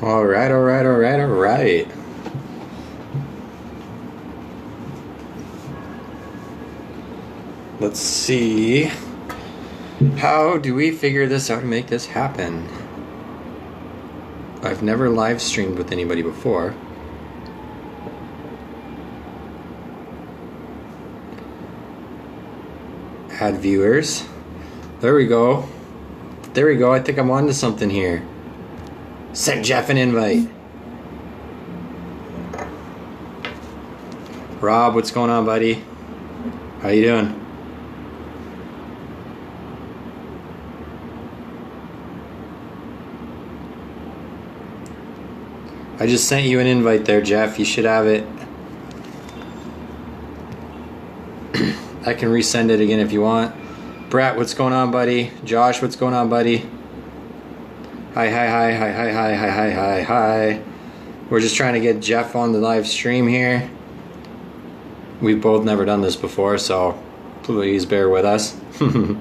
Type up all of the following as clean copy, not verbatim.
All right, all right, all right, all right. Let's see. How do we figure this out and make this happen? I've never live streamed with anybody before. Add viewers. There we go. There we go. I think I'm on to something here. Send Jeff an invite. Rob, what's going on, buddy? How you doing? I just sent you an invite there, Jeff. You should have it. I can resend it again if you want. Brett, what's going on, buddy? Josh, what's going on, buddy? Hi, hi, hi, hi, hi, hi, hi, hi, hi, hi. We're just trying to get Jeff on the live stream here. We've both never done this before, so please bear with us. I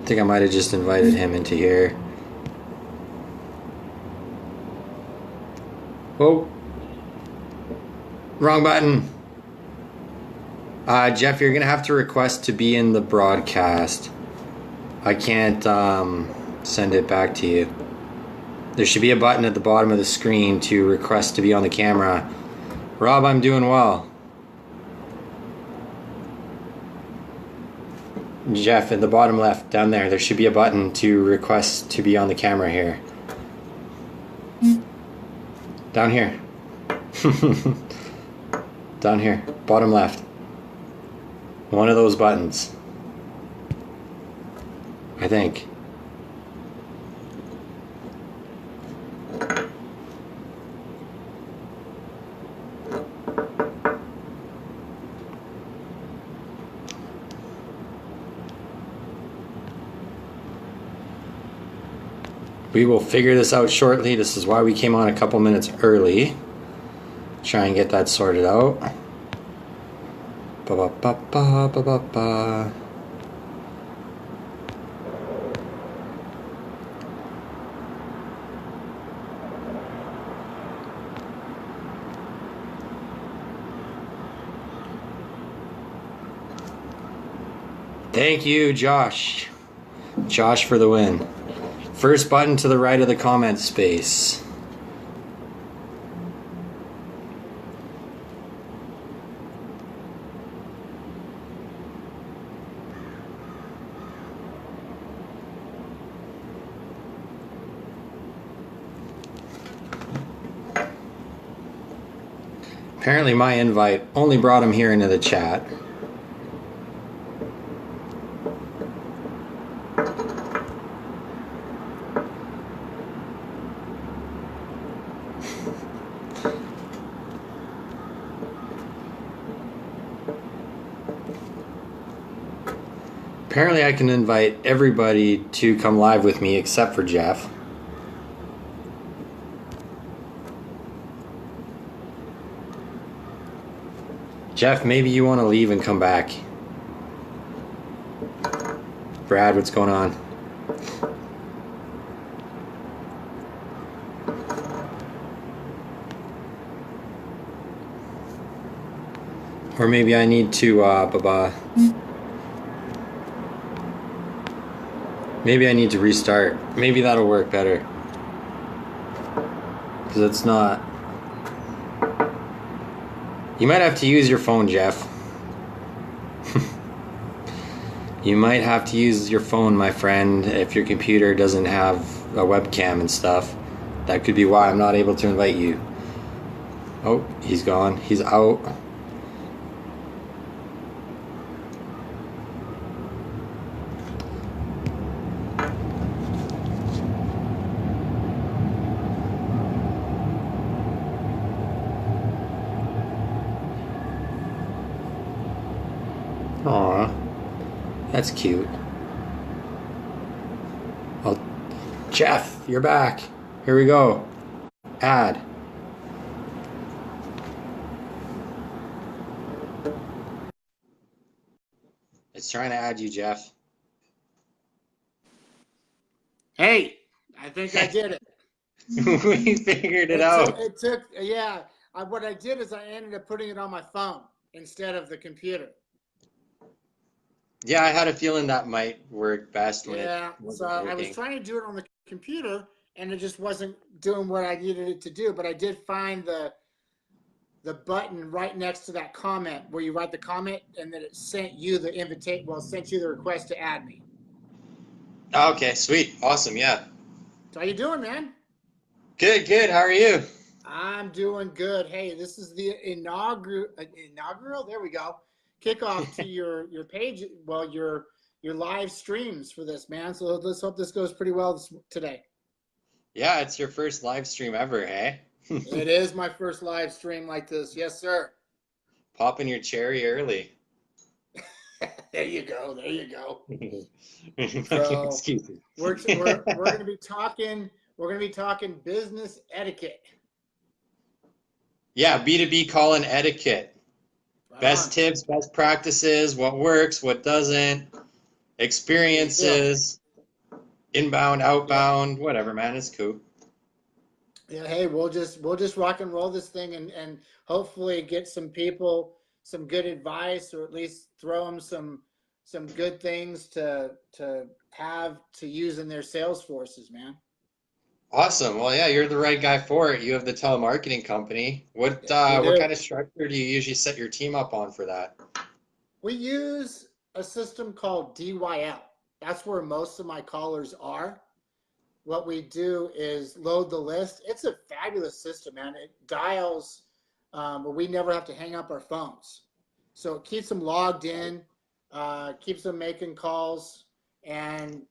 think I might have just invited him into here. Oh, wrong button. Jeff, you're gonna have to request to be in the broadcast. I can't send it back to you. There should be a button at the bottom of the screen to request to be on the camera. Rob, I'm doing well. Jeff, in the bottom left, down there should be a button to request to be on the camera here. Down here. Down here, bottom left. One of those buttons. I think. We will figure this out shortly. This is why we came on a couple minutes early. Try and get that sorted out. Ba ba ba ba ba ba ba. Thank you, Josh. Josh for the win. First button to the right of the comment space. Apparently my invite only brought him here into the chat. Apparently I can invite everybody to come live with me except for Jeff. Jeff, maybe you want to leave and come back. Brad, what's going on? Or maybe I need to, maybe I need to restart. Maybe that'll work better. Because it's not... You might have to use your phone, Jeff. You might have to use your phone, my friend, if your computer doesn't have a webcam and stuff. That could be why I'm not able to invite you. Oh, he's gone. He's out. Aw, that's cute. Oh, Jeff, you're back. Here we go. Add. It's trying to add you, Jeff. Hey, I think I did it. We figured it out. Yeah. What I did is I ended up putting it on my phone instead of the computer. Yeah, I had a feeling that might work best when it Yeah. So wasn't I was working. trying to do it on the computer and it just wasn't doing what I needed it to do. But I did find the button right next to that comment where you write the comment and then it sent you the invitation. Well, sent you the request to add me. Okay, sweet. Awesome. Yeah. So how you doing, man? Good, good. How are you? I'm doing good. Hey, this is the inaugural. There we go. Kickoff to your page. Well, your live streams for this, man. So let's hope this goes pretty well today. Yeah, it's your first live stream ever, hey? It is my first live stream like this. Yes, sir. Popping your cherry early. There you go. There you go. So Excuse me. we're gonna be talking. We're gonna be talking business etiquette. Yeah, B2B calling etiquette. Right Best on. tips, best practices, what works, what doesn't, How you feel? experiences, inbound, Yep. outbound, whatever, man. It's cool. Yeah, hey, we'll just rock and roll this thing and hopefully get some people some good advice or at least throw them some good things to have to use in their sales forces, man. Awesome. Well, yeah, you're the right guy for it. You have the telemarketing company. What Yes, we uh, what do. kind of structure do you usually set your team up on for that? We use a system called DYL. That's where most of my callers are. What we do is load the list. It's a fabulous system, man. It dials, but we never have to hang up our phones. So it keeps them logged in, keeps them making calls, and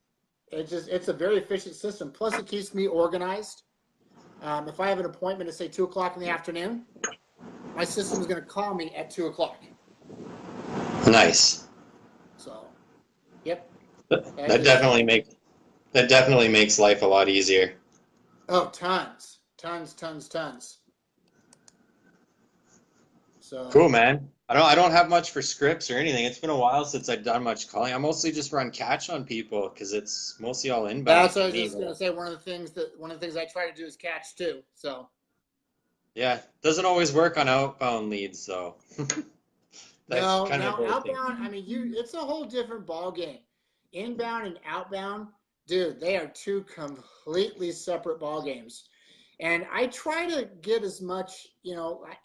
it's a very efficient system. Plus, it keeps me organized. If I have an appointment at say 2 o'clock in the afternoon, my system is going to call me at 2 o'clock. Nice. So, yep, that That is. definitely makes that definitely makes life a lot easier. Oh, tons, tons, tons, tons. Cool, So man. I don't have much for scripts or anything. It's been a while since I've done much calling. I mostly just run catch on people because it's mostly all inbound that's what for I was me. just gonna say. One of the things I try to do is catch too. So Yeah, doesn't always work on outbound leads though. That's no, kind of now the thing. outbound. I mean, it's a whole different ball game. Inbound and outbound, dude, they are two completely separate ball games. And I try to get as much,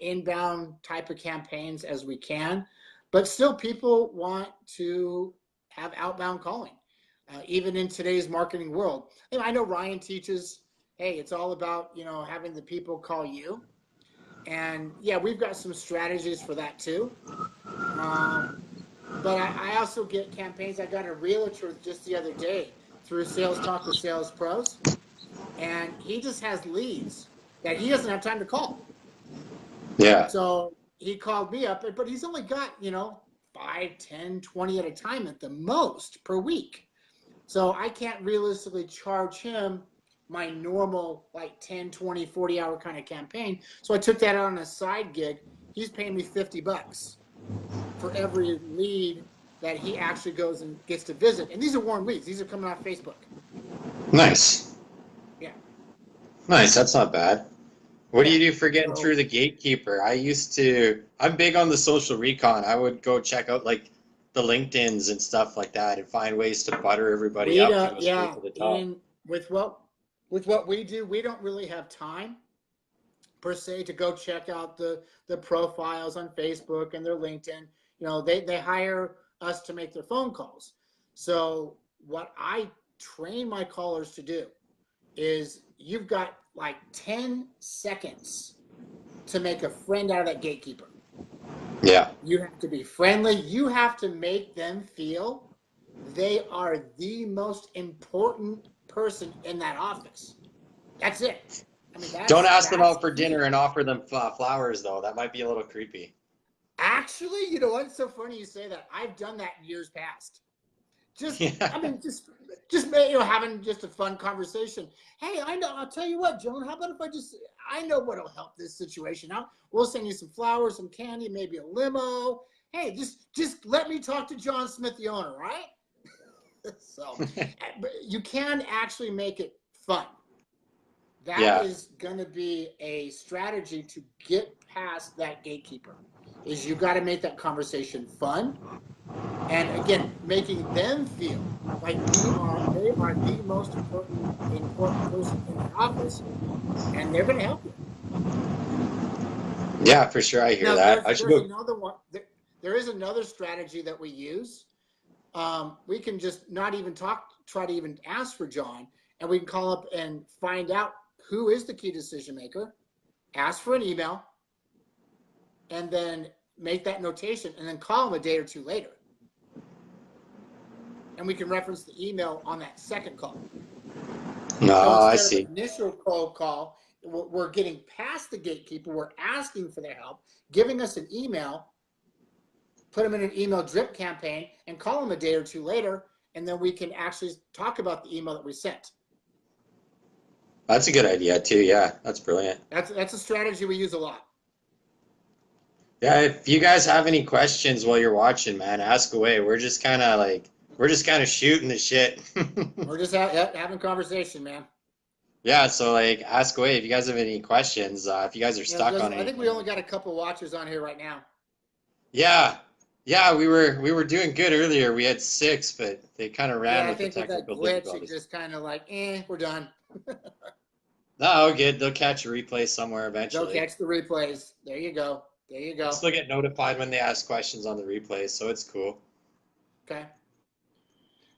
inbound type of campaigns as we can, but still, people want to have outbound calling, even in today's marketing world. And I know Ryan teaches, hey, it's all about having the people call you, and yeah, we've got some strategies for that too. Um, but I also get campaigns. I got a realtor just the other day through Sales Talk with Sales Pros, and he just has leads that he doesn't have time to call. Yeah. So he called me up, but he's only got, 5, 10, 20 at a time at the most per week. So I can't realistically charge him my normal like 10, 20, 40 hour kind of campaign. So I took that out on a side gig. He's paying me $50 for every lead that he actually goes and gets to visit. And these are warm leads. These are coming off Facebook. Nice. Yeah. Nice. That's not bad. What do Yeah. you do for getting So through the gatekeeper? I'm big on the social recon. I would go check out like the LinkedIn's and stuff like that and find ways to butter everybody we up to go straight yeah, to the top. in with what we do, we don't really have time per se to go check out the profiles on Facebook and their LinkedIn. They hire us to make their phone calls. So what I train my callers to do is you've got like 10 seconds to make a friend out of that gatekeeper. Yeah. You have to be friendly. You have to make them feel they are the most important person in that office. That's it. I mean, Don't that's ask them that's out for dinner key. and offer them flowers though. That might be a little creepy. Actually, you know what? It's so funny you say that. I've done that in years past. I Yeah. mean, just having just a fun conversation. Hey, I know. I'll tell you what, Joan. How about if I know what'll help this situation out. We'll send you some flowers, some candy, maybe a limo. Hey, just let me talk to John Smith, the owner, right? So, but you can actually make it fun. That Yeah. is going to be a strategy to get past that gatekeeper. Is you got to make that conversation fun, and again, making them feel like they are the most important person in that office, and they're going to help you. Yeah, for sure. I hear Now, that. I should there's go. another one. There is another strategy that we use. We can just not even try to even ask for John, and we can call up and find out who is the key decision maker, ask for an email, and then make that notation, and then call him a day or two later. And we can reference the email on that second call. No, So I instead of see. an initial cold call, we're getting past the gatekeeper, we're asking for their help, giving us an email, put them in an email drip campaign, and call them a day or two later, and then we can actually talk about the email that we sent. That's a good idea too. Yeah, that's brilliant. That's a strategy we use a lot. Yeah, if you guys have any questions while you're watching, man, ask away. We're just kind of shooting the shit. We're just having conversation, man. Yeah, so like ask away if you guys have any questions. If you guys are Yeah, stuck on I think we anything. only got a couple watchers on here right now. Yeah. Yeah, we were doing good earlier. We had 6, but they kind of ran Yeah, I with the think with that technical glitch, it difficulties. just kind of like, we're done. No, good. They'll catch a replay somewhere They'll eventually. catch the replays. There you go. There you go. Still get notified when they ask questions on the replays, so it's cool. Okay.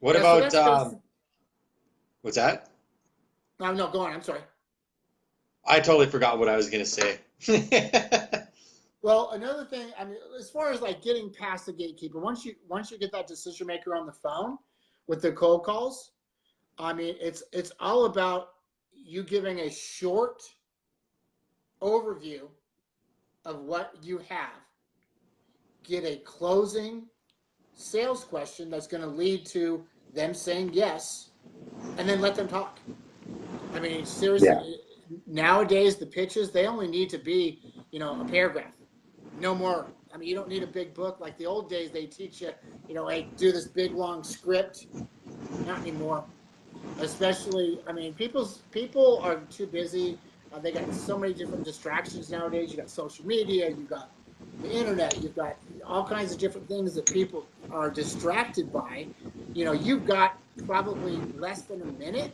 What Yeah, so about that's basic. what's that? No, go on. I'm sorry. I totally forgot what I was gonna say. Well, another thing, I mean, as far as like getting past the gatekeeper, once you get that decision maker on the phone with the cold calls, I mean, it's all about you giving a short overview of what you have, get a closing sales question that's going to lead to them saying yes, and then let them talk. I mean, seriously, Yeah. nowadays the pitches, they only need to be, a paragraph, no more. I mean, you don't need a big book like the old days. They teach you, hey, do this big long script. Not anymore. Especially, I mean, people are too busy. They got so many different distractions nowadays. You got social media, you got the internet, you've got all kinds of different things that people are distracted by. You've got probably less than a minute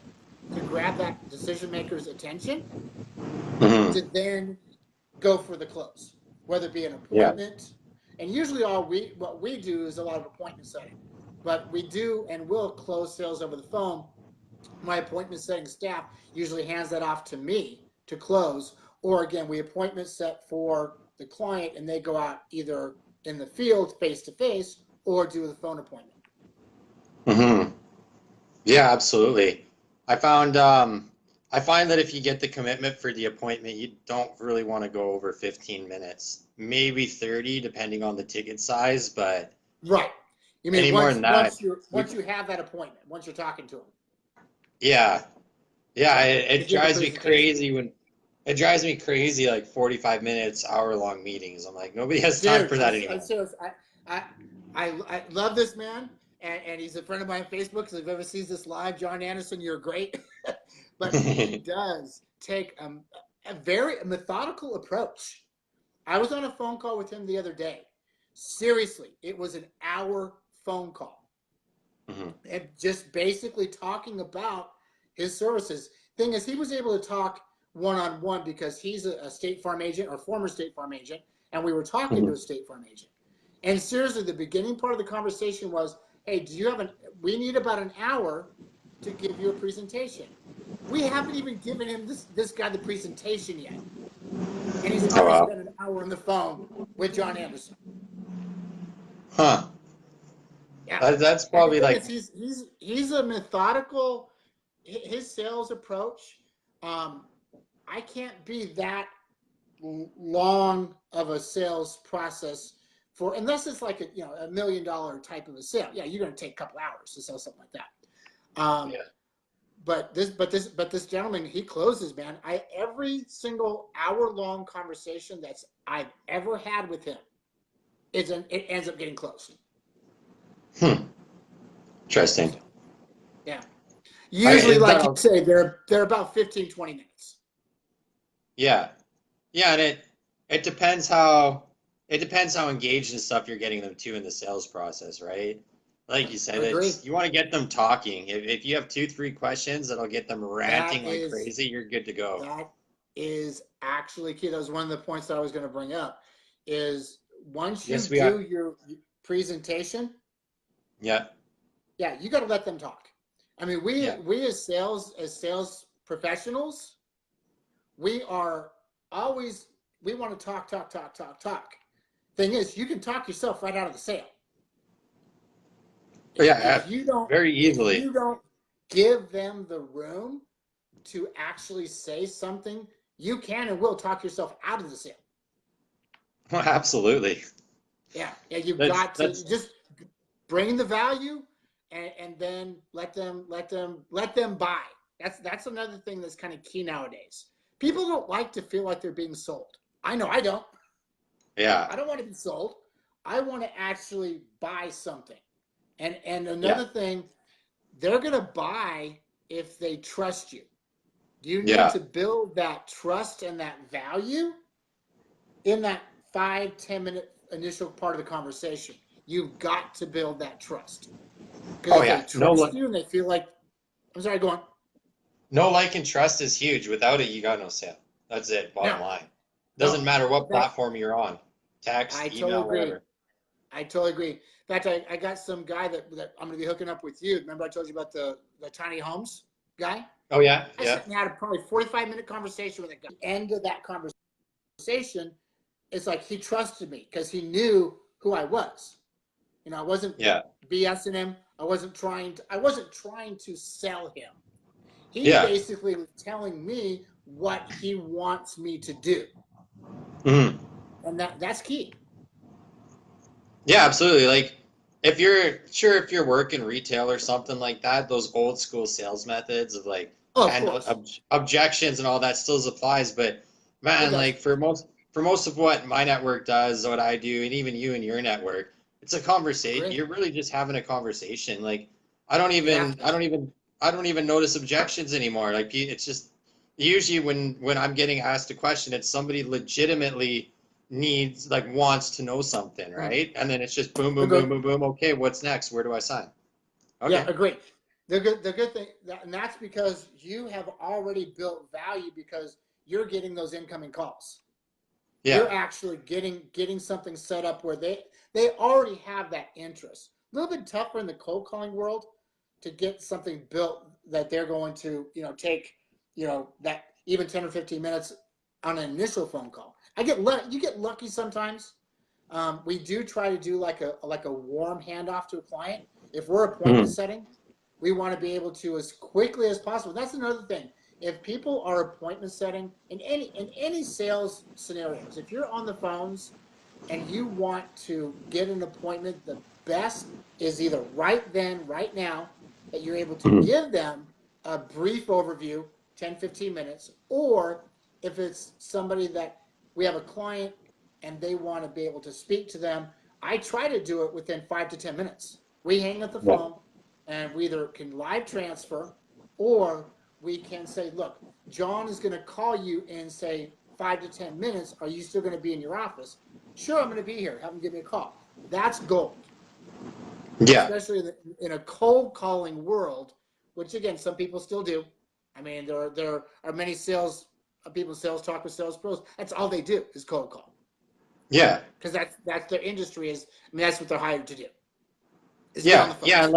to grab that decision maker's attention to Hmm. then go for the close, whether it be an Yeah. appointment. And usually what we do is a lot of appointment setting, but we do and will close sales over the phone. My appointment setting staff usually hands that off to me to close, or again, we appointment set for the client and they go out either in the field face to face or do the phone appointment. Hmm. Yeah, absolutely. I found I find that if you get the commitment for the appointment, you don't really want to go over 15 minutes. Maybe 30 depending on the ticket size, but Right. You mean any more than that, once you have that appointment, once you're talking to them. yeah. Yeah, Yeah. it If you have the drives me presentation. crazy when it drives me crazy like 45 minutes, hour-long meetings. I'm like, nobody has time Dude, for that I'm anymore. serious. I love this man, and he's a friend of mine on Facebook. So if ever sees this live, John Anderson, you're great. But he does take a very methodical approach. I was on a phone call with him the other day. Seriously, it was an hour phone call, Hmm. and just basically talking about his services. Thing is, he was able to talk one-on-one because he's a State Farm agent or former State Farm agent, and we were talking to Hmm. a State Farm agent. And seriously, the beginning part of the conversation was, "Hey, we need about an hour to give you a presentation." We haven't even given him this guy the presentation yet, and he's Oh already wow. spent an hour on the phone with John Anderson. Huh. Yeah, That's and the probably thing like is, he's a methodical. His sales approach. I can't be that long of a sales process for unless it's like a $1 million type of a sale. Yeah, you're going to take a couple hours to sell something like that. yeah. But this gentleman, he closes, man. Every single hour long conversation I've ever had with him, it ends up getting closed. Hmm. Interesting. Usually, like you That'll, say, they're about 15, 20 minutes. yeah. Yeah, and it depends how engaged and stuff you're getting them to in the sales process, right? Like you said, Agree. it's you want to get them talking. If you have two, three questions that'll get them That ranting like is crazy, you're good to go. that is actually key. That was one of the points that I was going to bring up. Is once you Yes, we are. do your presentation, Yeah, yeah, you got to let them talk. I mean, yeah. we as sales professionals, we are always we want to talk, talk, talk, talk, talk. Thing is, you can talk yourself right out of the sale. But yeah, If you don't very if easily. you don't give them the room to actually say something, you can and will talk yourself out of the sale. Absolutely. Yeah, you've That's got to that's just bring the value and then let them buy. That's another thing that's kind of key nowadays. People don't like to feel like they're being sold. I know I don't. yeah, I don't want to be sold. I want to actually buy something. And yeah, another thing, they're gonna buy if they trust you. You need yeah. to build that trust and that value in that 5, 10 minute initial part of the conversation. You've got to build that trust. Because Oh if they yeah. No, trust you and they feel like, I'm sorry, go on. no like and trust is huge. Without it, you got no sale. That's it, bottom No, line. no. Doesn't matter In what fact, platform you're on. I Text, totally email, agree. whatever. I totally agree. In fact, I got some guy that I'm going to be hooking up with you. Remember I told you about the tiny homes guy? Oh yeah, I yeah, sat and had a probably 45-minute conversation with a guy. At the end of that conversation, it's like he trusted me because he knew who I was. I wasn't yeah, BSing him. I wasn't trying to sell him. He yeah. basically was telling me what he wants me to do. Mhm. And that's key. Yeah, absolutely. Like if you're working retail or something like that, those old school sales methods of like Oh, of and course. objections and all that still applies. But It man, does. like for most of what my network does, what I do, and even you and your network, it's a conversation. Agree. You're really just having a conversation. Like You have to. I don't even notice objections anymore. Like it's just usually when I'm getting asked a question, it's somebody legitimately needs like wants to know something, right? And then it's just boom, boom, Agree. boom, boom, boom. Okay, what's next? Where do I sign? Yeah, Okay. agree. The good thing, and that's because you have already built value because you're getting those incoming calls. Yeah. You're actually getting something set up where they already have that interest. A little bit tougher in the cold calling world to get something built that they're going to take that even 10 or 15 minutes on an initial phone call. You get lucky sometimes. We do try to do like a warm handoff to a client. If we're appointment Mhm. setting, we want to be able to as quickly as possible. That's another thing. If people are appointment setting in any sales scenarios, if you're on the phones and you want to get an appointment, the best is either right then, right now, that you're able to Mhm. give them a brief overview, 10, 15 minutes, or if it's somebody that we have a client and they want to be able to speak to them, I try to do it within 5 to 10 minutes. We hang up the Yeah. phone and we either can live transfer or we can say, look, John is going to call you in, say, 5 to 10 minutes. Are you still going to be in your office? Sure, I'm going to be here. Have them give me a call. That's gold, Yeah. especially in a cold calling world, which again, some people still do. I mean, there are many sales talk with sales pros. That's all they do is cold call Yeah. because that's their industry is. I mean, that's what they're hired to do is get on Yeah. the Yeah. phones.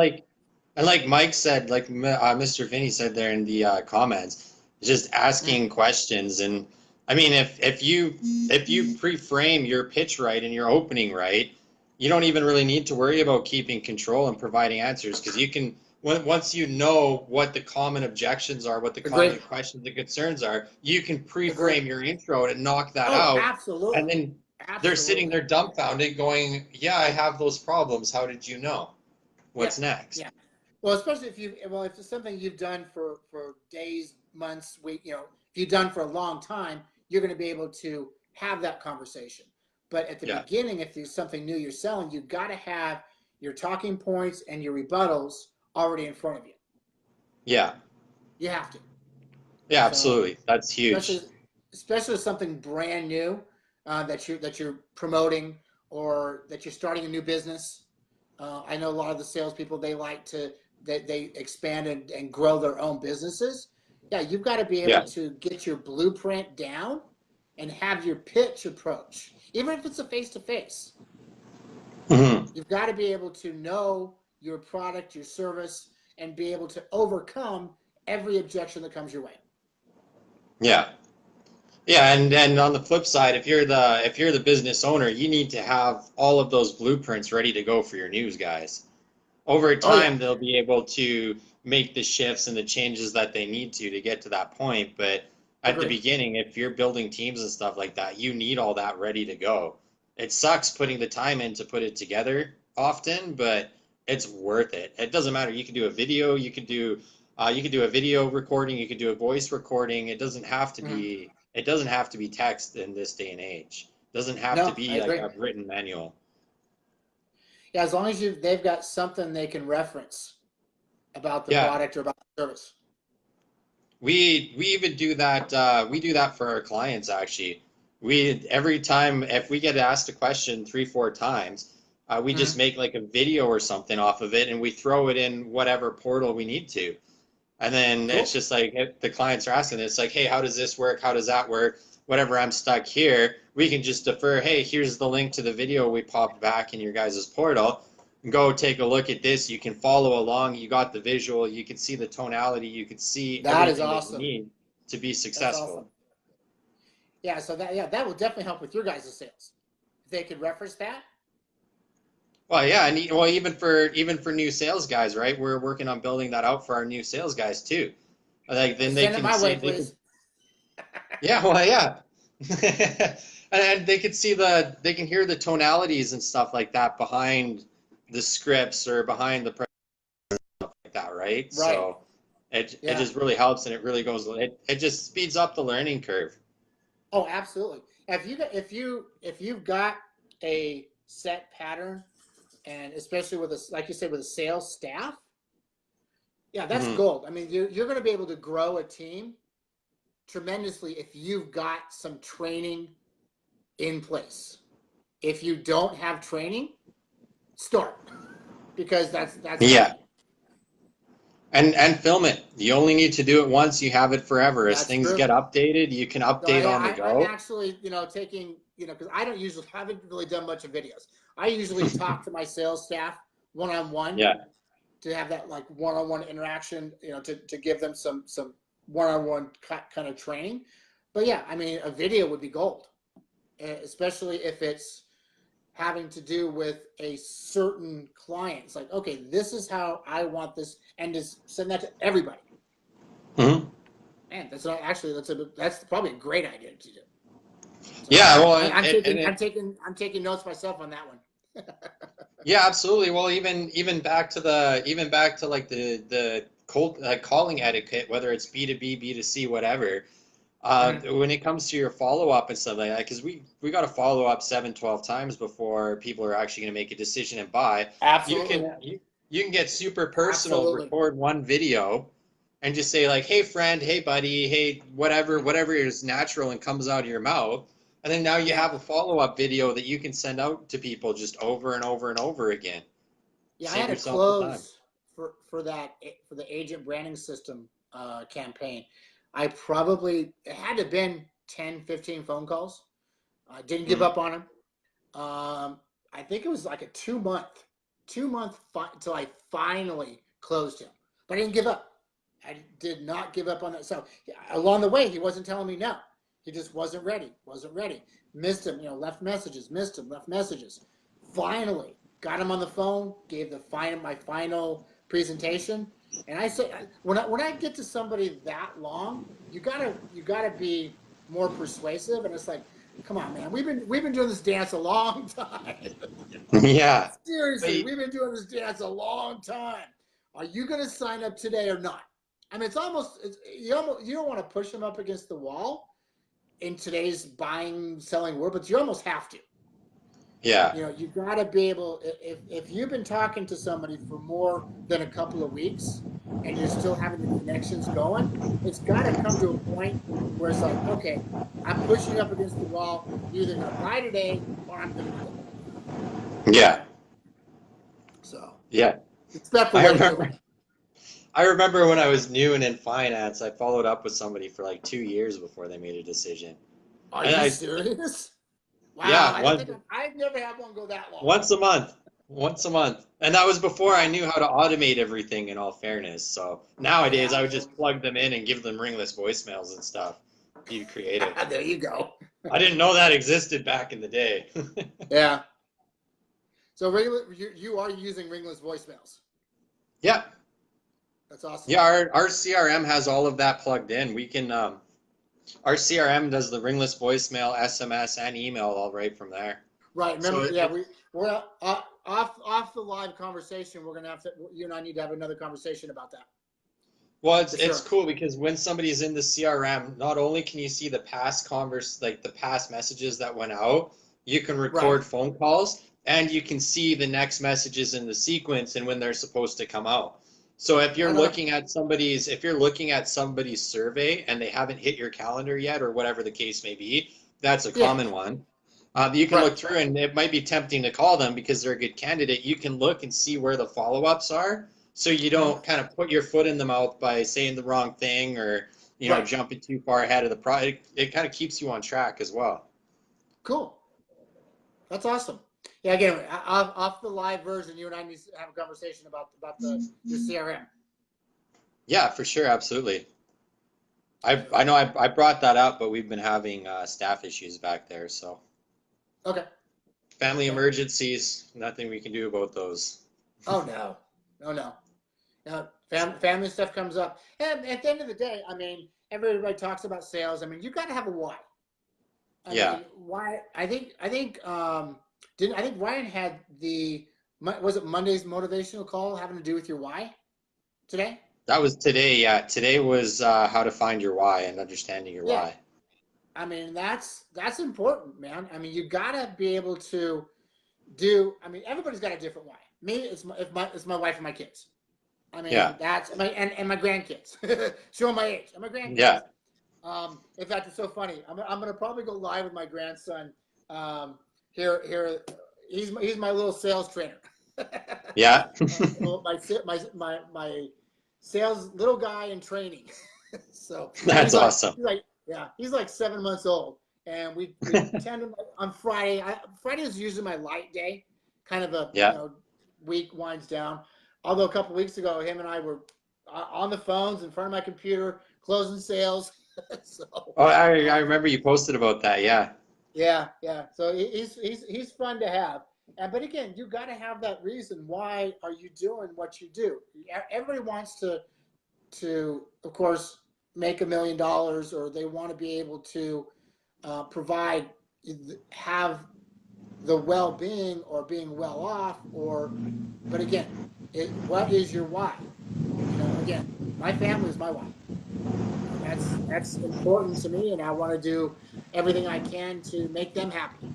And like Mike said, like Mr. Vinny said there in the comments, just Mm, asking questions. And I mean, if you pre-frame your pitch right and your opening right, you don't even really need to worry about keeping control and providing answers because you can once you know what the common objections are, what the agree. common questions and concerns are, you can Agree. pre-frame your intro to knock that Oh, out, and absolutely. then they're sitting Absolutely. there dumbfounded, going, "Yeah, I have those problems. How did you know? Yeah. What's next?" Yeah. Well, especially if it's something you've done for days, months, week, if you've done for a long time, you're going to be able to have that conversation. But at the Yeah. beginning, if there's something new you're selling, you've got to have your talking points and your rebuttals already in front of you. Yeah. You have to. Yeah, So absolutely. That's especially huge. especially with something brand new that you're promoting, or that you're starting a new business. I know a lot of the salespeople, they like to they expand and grow their own businesses. Yeah, you've got to be able Yeah. to get your blueprint down and have your pitch approach, even if it's a face to face. Hmm. You've got to be able to know your product, your service, and be able to overcome every objection that comes your way. Yeah. Yeah, and on the flip side, if you're the business owner, you need to have all of those blueprints ready to go for your news guys. Over Oh yeah, time, they'll be able to make the shifts and the changes that they need to get to that point. But at the agree. beginning, if you're building teams and stuff like that, you need all that ready to go. It sucks putting the time in to put it together often, but it's worth it. It doesn't matter. You can do a video, you can do a video recording, you can do a voice recording. Mhm. It doesn't have to be text in this day and age. It doesn't have to No, I be like agree. a written manual. Yeah, as long as they've got something they can reference about the Yeah. product or about the service. We even do that. We do that for our clients actually. We every time if we get asked a question 3, 4 times, we just Mhm. make like a video or something off of it, and we throw it in whatever portal we need to. And then it's Cool. just like if the clients are asking, it's like, hey, how does this work? How does that work? Whatever I'm stuck here, we can just defer. Hey, here's the link to the video we popped back in your guys' portal. Go take a look at this. You can follow along. You got the visual. You can see the tonality. You can see That is everything that you awesome. need to be That's awesome. successful. Yeah, so that will definitely help with your guys' sales. If they could reference that, Well, yeah, and well, even for new sales guys, right? We're working on building that out for our new sales guys too. Like then they send it can my way, see they can please. Yeah, well, yeah. And they can hear the tonalities and stuff like that behind the scripts or behind the stuff like that, right? Right. So it Yeah. just really helps and it really goes it just speeds up the learning curve. Oh, absolutely. If you've got a set pattern, and especially with a, like you said, with a sales staff, yeah, that's Hmm. gold. I mean, you're going to be able to grow a team tremendously if you've got some training in place. If you don't have training, start, because that's Yeah. key. And film it. You only need to do it once, you have it forever. As That's things true. get updated, you can So update on the I'm go. actually, taking, because I don't usually haven't really done much of videos. I usually talk to my sales staff one on one Yeah. to have that like one on one interaction, to give them some one on one kind of training. But yeah, I mean, a video would be gold, especially if it's having to do with a certain client. It's like, okay, this is how I want this, and just send that to everybody. Hmm. Man, that's probably a great idea to do. So Yeah, well, I'm and taking it, notes myself on that one. yeah, absolutely. Well, even back to like the cold calling etiquette, whether it's B2B, B2C, whatever. Mhm. When it comes to your follow up and stuff like that, because we got to follow up 7, 12 times before people are actually going to make a decision and buy. You Absolutely, can you can get super personal, absolutely. record one video, and just say like, "Hey friend, hey buddy, hey whatever is natural and comes out of your mouth." And then now you Yeah, have a follow up video that you can send out to people just over and over and over again. yeah. I Save had a yourself the time. close for the agent branding system campaign. I probably it had to have been 10, 15 phone calls. I didn't give Mhm. up on him. I think it was like a 2 month until I finally closed him. But I didn't give up. I did not give up on that. So along the way, he wasn't telling me no. He just wasn't ready. Wasn't ready. Missed him. Left messages. Missed him. Left messages. Finally, got him on the phone. Gave my final presentation. And I said, when I get to somebody that long, you gotta be more persuasive. And it's like, come on, man. We've been doing this dance a long time. Yeah. But Seriously, we've been doing this dance a long time. Are you going to sign up today or not? I mean, you don't want to push them up against the wall in today's buying selling world, but you almost have to. yeah. You got to be able. If you've been talking to somebody for more than a couple of weeks, and you're still having the connections going, it's got to come to a point where it's like, okay, I'm pushing up against the wall. You're either going to buy today or I'm going to be gone. Yeah. So, Yeah. respectful I way to do remember. it. I remember when I was new and in finance, I followed up with somebody for like 2 years before they made a decision. Are And you I, serious? Wow, yeah, I don't think I've never had one go that long. once a month, once a month. And that was before I knew how to automate everything in all fairness. So nowadays Yeah, I would well, just plug them in and give them ringless voicemails and stuff. Be creative. there you go. I didn't know that existed back in the day. Yeah. So you are using ringless voicemails. Yeah. That's awesome. Yeah, our CRM has all of that plugged in. We can our CRM does the ringless voicemail, SMS, and email all right from there. Right. So Remember, yeah, we're off the live conversation. We're gonna have to. You and I need to have another conversation about that. well, For it's sure. cool because when somebody's in the CRM, not only can you see the past like the past messages that went out, you can Right. record phone calls and you can see the next messages in the sequence and when they're supposed to come out. So Right on. if you're looking at somebody's survey and they haven't hit your calendar yet or whatever the case may be, that's a Yeah. common one. You can Right. look through and it might be tempting to call them because they're a good candidate. You can look and see where the follow-ups are so you don't kind of put your foot in the mouth by saying the wrong thing or Right. jumping too far ahead of the product. It kind of keeps you on track as well. Cool. That's awesome. Yeah. Again, off the live version, you and I need to have a conversation about your CRM. Yeah, for sure, absolutely. I know I brought that up, but we've been having staff issues back there, so Okay. family Okay. emergencies, nothing we can do about those. Oh no. No. No. Family stuff comes up, and at the end of the day, I mean, everybody talks about sales. I mean, you got to have a why. I Yeah, mean, why? I think Ryan had was it Monday's motivational call having to do with your why today? that was today. Yeah, today was how to find your why and understanding your Yeah. why. I mean, that's important, man. I mean, you got to be able to do. I mean, everybody's got a different why. Me, it's my wife and my kids. I Yeah, mean, that's my and my grandkids. Show my age. And my yeah, grandkids. In fact, it's so funny. I'm gonna probably go live with my grandson. Here, he's my little sales trainer. yeah. Well, my sales little guy in training. So That's awesome. he's like 7 months old, and we tend to on Friday. Friday is usually my light day, kind of a Yeah. week winds down. Although a couple weeks ago, him and I were on the phones in front of my computer closing sales. So Oh, I remember you posted about that. Yeah. yeah. So he's fun to have. But again, you got to have that reason. Why are you doing what you do? Everybody wants to of course make $1 million, or they want to be able to provide, have the well-being or being well off, but again, what is your why? Again, my family is my why. That's important to me, and I want to do everything I can to make them happy.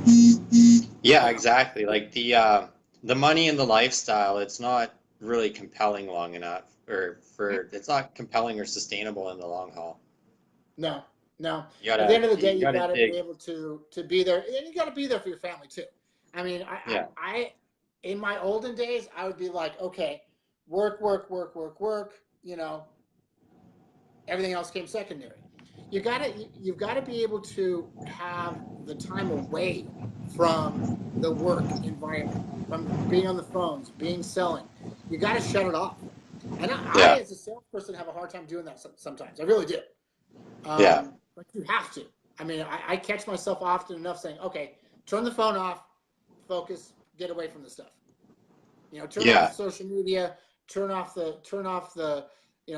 Yeah, You know? exactly. Like the money and the lifestyle, it's not really compelling long enough or it's not compelling or sustainable in the long haul. No, no. You At the end gotta of the day, you you gotta got to be dig. able to be there, and you got to be there for your family too. I mean, Yeah. in my olden days, I would be like, okay, work, work, work, work, work. Everything else came secondary. You've got to be able to have the time away from the work environment, from being on the phones, being selling. You got to shut it off. And Yeah. as a salesperson, have a hard time doing that sometimes. I really do. Yeah. But you have to. I mean, I catch myself often enough saying, okay, turn the phone off, focus, get away from the stuff. Turn off Yeah. the social media, turn off the,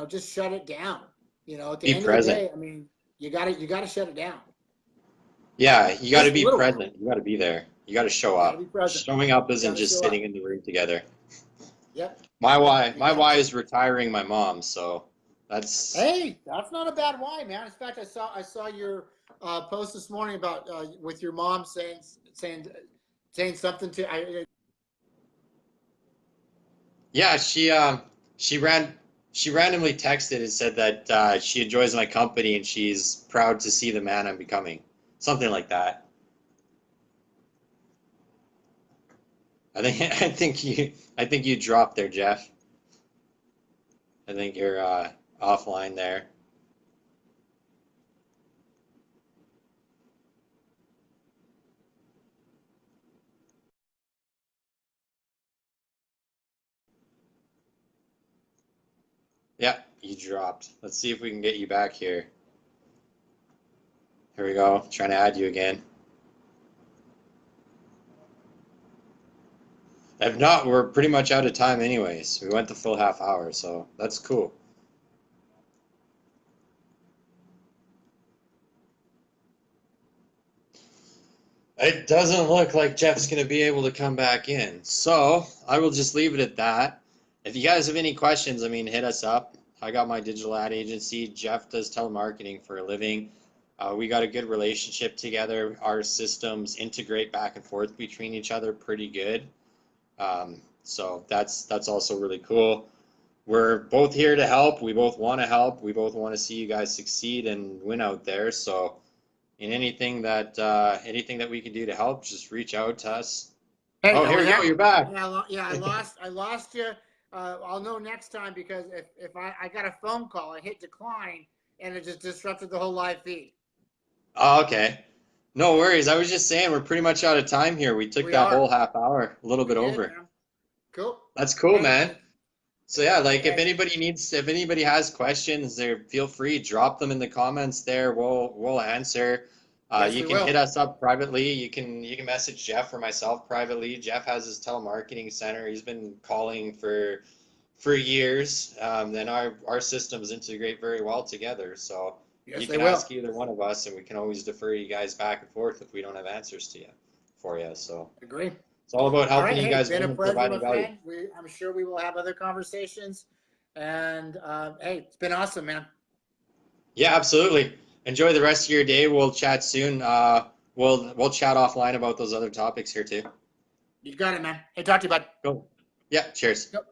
just shut it down. At the Be end of the present. day, I mean, you gotta shut it down. Yeah, you gotta Just a be little while. present. You gotta be there. You gotta show You gotta be up. present. Showing up You isn't gotta just show sitting up. in the room together. Yep. My Yep. why You my got why to. is retiring my mom, so that's Hey, that's not a bad why, man. In fact, I saw your post this morning about with your mom saying something to. yeah, she ran She randomly texted and said that she enjoys my company and she's proud to see the man I'm becoming. Something like that. I think you dropped there, Jeff. I think you're offline there. Yeah, you dropped. Let's see if we can get you back here. Here we go. Trying to add you again. If not, we're pretty much out of time anyways. We went the full half hour, so that's cool. It doesn't look like Jeff's going to be able to come back in. So I will just leave it at that. If you guys have any questions, I mean, hit us up. I got my digital ad agency. Jeff does telemarketing for a living. We got a good relationship together. Our systems integrate back and forth between each other pretty good. So that's also really cool. We're both here to help. We both want to help. We both want to see you guys succeed and win out there. So in anything that we can do to help, just reach out to us. Hey, Oh, here we go. You're back. Yeah, I lost you. I'll know next time because if I got a phone call, I hit decline and it just disrupted the whole live feed. Oh, okay. No worries. I was just saying we're pretty much out of time here. We took that whole half hour, a little bit over. Man. Cool. That's cool, Hey, man. So yeah, like hey. if anybody has questions, there feel free, drop them in the comments there. We'll answer. Yes, You we can will. hit us up privately. You can message Jeff or myself privately. Jeff has his telemarketing center. He's been calling for years. Then our systems integrate very well together. So Yes, you they can will. ask either one of us, and we can always defer you guys back and forth if we don't have answers to you for you. So Agree. it's all about helping All right, you hey, guys been win a and pleasure, my providing value. friend. I'm sure we will have other conversations. And hey, it's been awesome, man. Yeah, absolutely. Enjoy the rest of your day. We'll chat soon. We'll chat offline about those other topics here too. You got it, man. Hey, talk to you, bud. Cool. Yeah, cheers. Yep.